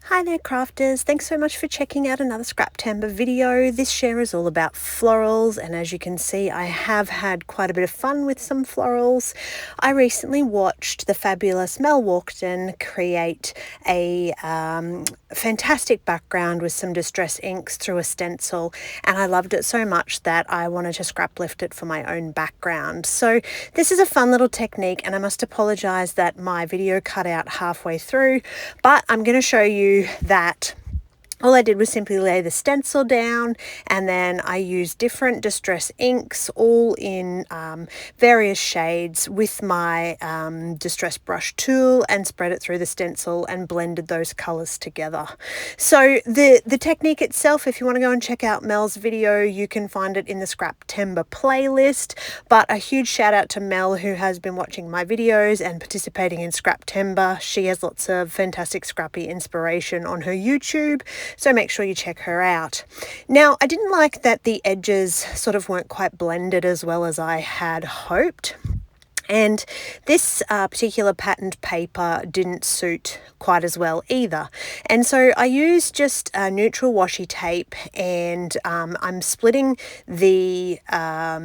Hi there crafters, thanks so much for checking out another Scraptember video. This share is all about florals, and as you can see I have had quite a bit of fun with some florals. I recently watched the fabulous Mel Walkden create a fantastic background with some distress inks through a stencil, and I loved it so much that I wanted to scrap lift it for my own background. So this is a fun little technique, and I must apologize that my video cut out halfway through, but I'm going to show you that all I did was simply lay the stencil down, and then I used different distress inks, all in various shades, with my distress brush tool, and spread it through the stencil and blended those colors together. So the technique itself, if you want to go and check out Mel's video, you can find it in the Scraptember playlist. But a huge shout out to Mel, who has been watching my videos and participating in Scraptember. She has lots of fantastic scrappy inspiration on her YouTube, so make sure you check her out. Now, I didn't like that the edges sort of weren't quite blended as well as I had hoped. And this particular patterned paper didn't suit quite as well either. And so I used just neutral washi tape, and I'm splitting the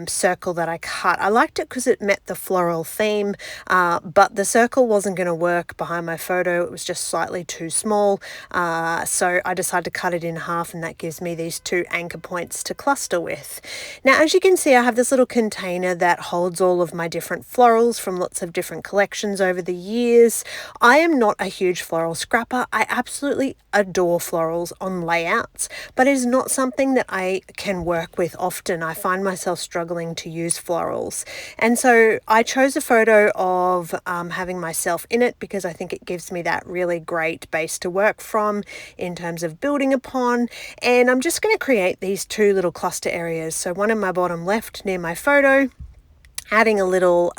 circle that I cut. I liked it because it met the floral theme, but the circle wasn't going to work behind my photo. It was just slightly too small. So I decided to cut it in half, and that gives me these two anchor points to cluster with. Now, as you can see, I have this little container that holds all of my different florals from lots of different collections over the years. I am not a huge floral scrapper. I absolutely adore florals on layouts, but it is not something that I can work with often. I find myself struggling to use florals, and so I chose a photo of having myself in it because I think it gives me that really great base to work from in terms of building upon. And I'm just going to create these two little cluster areas, so one in my bottom left near my photo, adding a little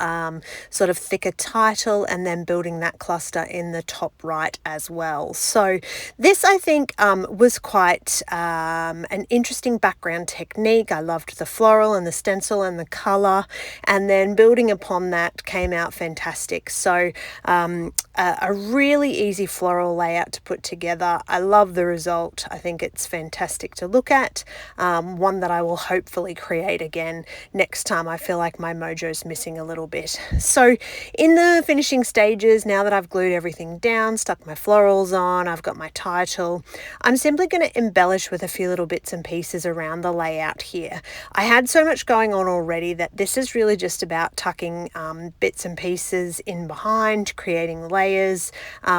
sort of thicker title, and then building that cluster in the top right as well. So this, I think, was quite an interesting background technique. I loved the floral and the stencil and the color, and then building upon that came out fantastic. So a really easy floral layout to put together. I love the result. I think it's fantastic to look at. One that I will hopefully create again next time I feel like my mojo's missing a little bit. So in the finishing stages, now that I've glued everything down, stuck my florals on, I've got my title, I'm simply going to embellish with a few little bits and pieces around the layout here. I had so much going on already that this is really just about tucking bits and pieces in behind, creating layers,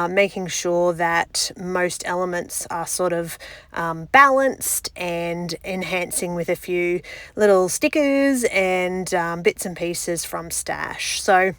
making sure that most elements are sort of balanced, and enhancing with a few little stickers and bits and pieces from stash. So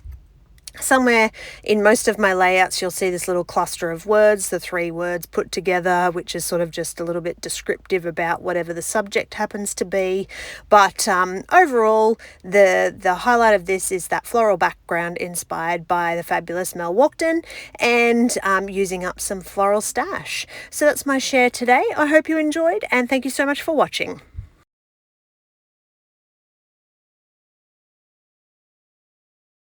somewhere in most of my layouts you'll see this little cluster of words, the three words put together, which is sort of just a little bit descriptive about whatever the subject happens to be. But overall, the highlight of this is that floral background inspired by the fabulous Mel Walkden, and using up some floral stash. So that's my share today. I hope you enjoyed, and thank you so much for watching.